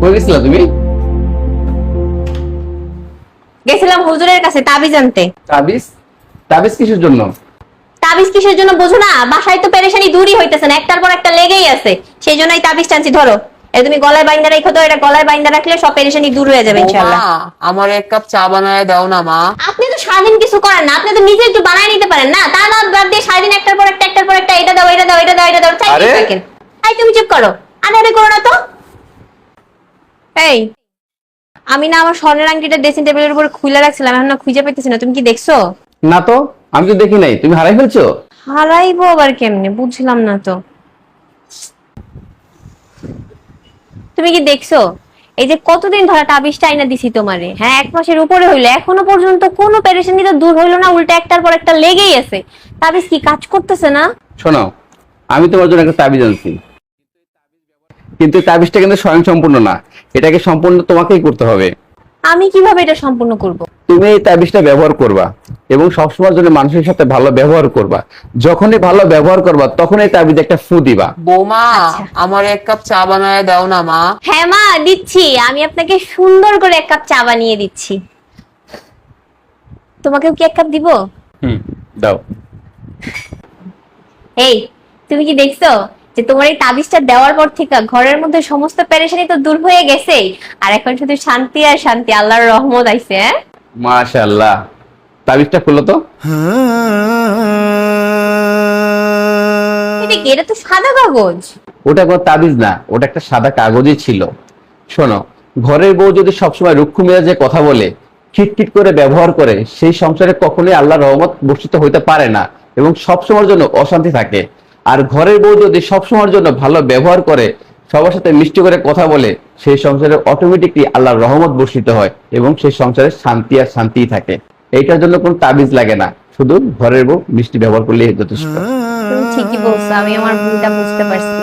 কই গেছিলা তুমি? গেছিলাম হুজুরের কাছে তাবিজ আনতে। তাবিজ? তাবিজ কিসের জন্য? তাবিজ কিসের জন্য বোঝো না? বাসায় তো পেরেশানি দূরই হইতেছে না, একটার পর একটা লেগেই আছে, সেই জন্যই তাবিজ টানছি। ধরো, তুমি গলায় বাইন্দা রাখো তো, এটা গলায় বাইন্দা রাখলে সব পেরেশানি দূর হয়ে যাবে ইনশাআল্লাহ। আমার এক কাপ চা বানায় দাও না মা। আপনি তো সারাদিন কিছু করেন না, আপনি তো নিজে একটু বানায় নিতে পারেন না? তা না বাদ দিয়ে সারাদিন একটার পর একটা একটার পর একটা এটা দাও এটা দাও এটা দাও এটা দাও চাইতে থাকেন। এই তুমি চুপ করো, আরে করো না তো। এই, আমি না আমার স্বর্ণের আংটিটা ড্রেসিং টেবিলের উপর খুলে রাখছিলাম, এখন না খুঁজে পাইতেছি না। তুমি কি দেখছো? না তো, আমি তো দেখি নাই। তুমি হারাই ফেলছো? হারাইবো আবার কেমনে, বুঝলাম না তো। তুমি কি দেখছো? এই যে কতদিন ধরে তাবিজটা আইনা দিছি তোমারে, হ্যাঁ 1 মাসের উপরে হইলো, এখনো পর্যন্ত কোনো পেরেশানি তো দূর হইলো না, উল্টা একটার পর একটা লেগেই আছে। তাবিজ কি কাজ করতেছে না? শোনো, আমি তোমার জন্য একটা তাবিজ আনছি, কিন্তু এই তাবিজটা কিন্তু স্বয়ংসম্পূর্ণ না। এটাকে সম্পূর্ণ তোমাকেই করতে হবে। আমি কিভাবে এটা সম্পূর্ণ করব? তুমি এই তাবিজটা ব্যবহার করবা এবং সবসময়ের জন্য মানুষের সাথে ভালো ব্যবহার করবা। যখনই ভালো ব্যবহার করবা তখনই তাবিজ একটা ফু দিবা। বৌমা, আমার এক কাপ চা বানায় দাও না মা। হ্যাঁ মা, দিচ্ছি। আমি আপনাকে সুন্দর করে 1 কাপ চা বানিয়ে দিচ্ছি। তোমাকেও কি 1 কাপ দিব? দাও। এই, তুমি কি দেখছো যে তোমার এই তাবিজটা দেওয়ার পর থেকে ঘরের মধ্যে সমস্ত পেরেশানি তো দূর হয়ে গেছে, আর এখন শুধু শান্তি আর শান্তি, আল্লাহর রহমত আইছে। হ্যাঁ মাশাআল্লাহ। তাবিজটা খুলো তো। এটা কি? এটা তো সাদা কাগজ। ওটা কোনো তাবিজ না, ওটা একটা সাদা কাগজই ছিল। শোনো, ঘরের বউ যদি সবসময় রুক্ষ মেজাজে কথা বলে, খিটখিট করে ব্যবহার করে, সেই সংসারে কখনোই আল্লাহর রহমত বর্ষিত হইতে পারে না এবং সবসময়ের জন্য অশান্তি থাকে। আর ঘরের বউ যদি সবসময়ের জন্য ভালো ব্যবহার করে, সবার সাথে মিষ্টি করে কথা বলে, সেই সংসারে অটোমেটিকলি আল্লাহর রহমত বর্ষিত হয় এবং সেই সংসারে শান্তি আর শান্তিই থাকে। এইটার জন্য কোনো তাবিজ লাগে না, শুধু ঘরের বউ মিষ্টি ব্যবহার করলেই যথেষ্ট। তুমি ঠিকই বলছো, আমি আমার ভুলটা বুঝতে পারছি।